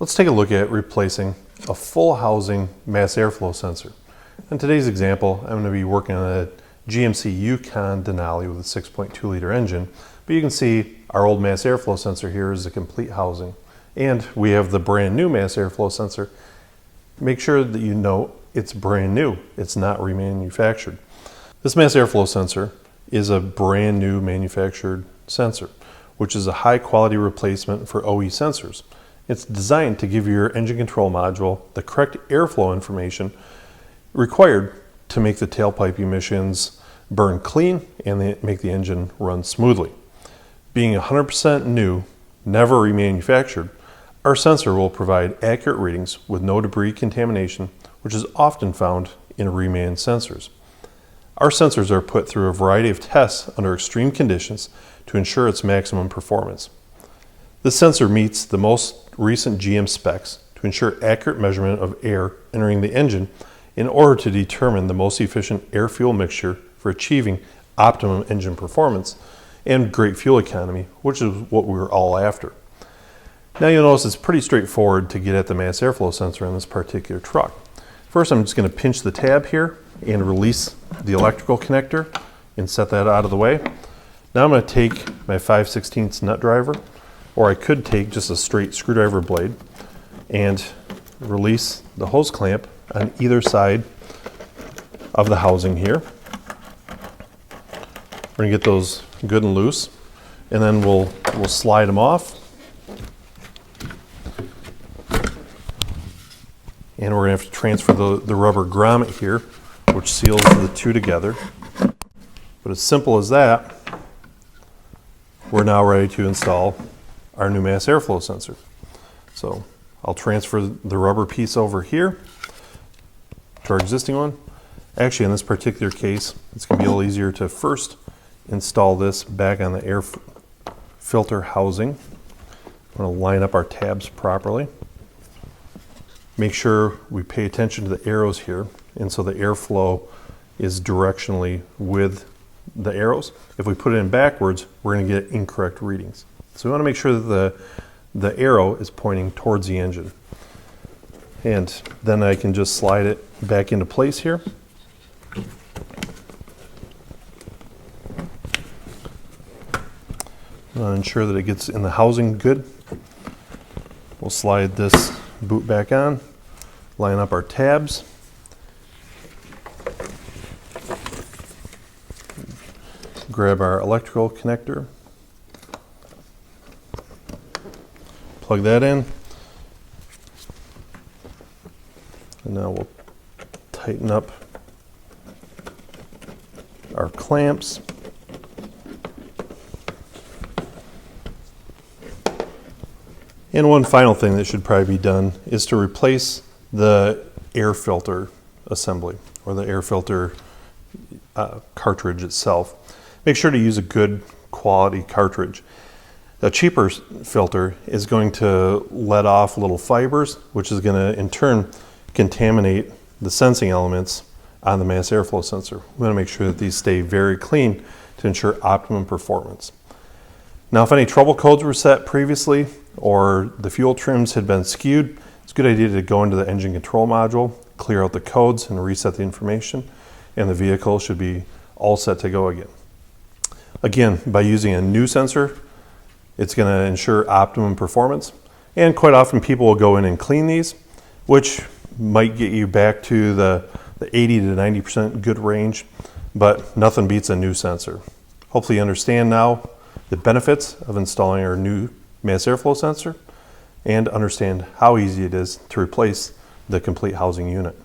Let's take a look at replacing a full housing mass airflow sensor. In today's example, I'm going to be working on a GMC Yukon Denali with a 6.2 liter engine, but you can see our old mass airflow sensor here is a complete housing, and we have the brand new mass airflow sensor. Make sure that you know it's brand new, it's not remanufactured. This mass airflow sensor is a brand new manufactured sensor, which is a high quality replacement for OE sensors. It's designed to give your engine control module the correct airflow information required to make the tailpipe emissions burn clean and make the engine run smoothly. Being 100% new, never remanufactured, our sensor will provide accurate readings with no debris contamination, which is often found in reman sensors. Our sensors are put through a variety of tests under extreme conditions to ensure its maximum performance. This sensor meets the most recent GM specs to ensure accurate measurement of air entering the engine in order to determine the most efficient air-fuel mixture for achieving optimum engine performance and great fuel economy, which is what we're all after. Now you'll notice it's pretty straightforward to get at the mass airflow sensor on this particular truck. First, I'm just going to pinch the tab here and release the electrical connector and set that out of the way. Now I'm going to take my 5/16 nut driver, or I could take just a straight screwdriver blade and release the hose clamp on either side of the housing here. We're going to get those good and loose, and then we'll slide them off. And we're going to have to transfer the rubber grommet here, which seals the two together. But as simple as that, we're now ready to install our new mass airflow sensor. So I'll transfer the rubber piece over here to our existing one. Actually, in this particular case, it's going to be a little easier to first install this back on the air filter housing. I'm going to line up our tabs properly. Make sure we pay attention to the arrows here, and so the airflow is directionally with the arrows. If we put it in backwards, we're going to get incorrect readings. So we want to make sure that the arrow is pointing towards the engine. And then I can just slide it back into place here. Ensure that it gets in the housing good. We'll slide this boot back on, line up our tabs. Grab our electrical connector. Plug that in. And now we'll tighten up our clamps. And one final thing that should probably be done is to replace the air filter assembly, or the air filter cartridge itself. Make sure to use a good quality cartridge. A cheaper filter is going to let off little fibers, which is going to in turn contaminate the sensing elements on the mass airflow sensor. We want to make sure that these stay very clean to ensure optimum performance. Now, if any trouble codes were set previously or the fuel trims had been skewed, it's a good idea to go into the engine control module, clear out the codes and reset the information, and the vehicle should be all set to go again. Again, by using a new sensor, it's going to ensure optimum performance, and quite often people will go in and clean these, which might get you back to the 80 to 90% good range, but nothing beats a new sensor. Hopefully you understand now the benefits of installing our new mass airflow sensor and understand how easy it is to replace the complete housing unit.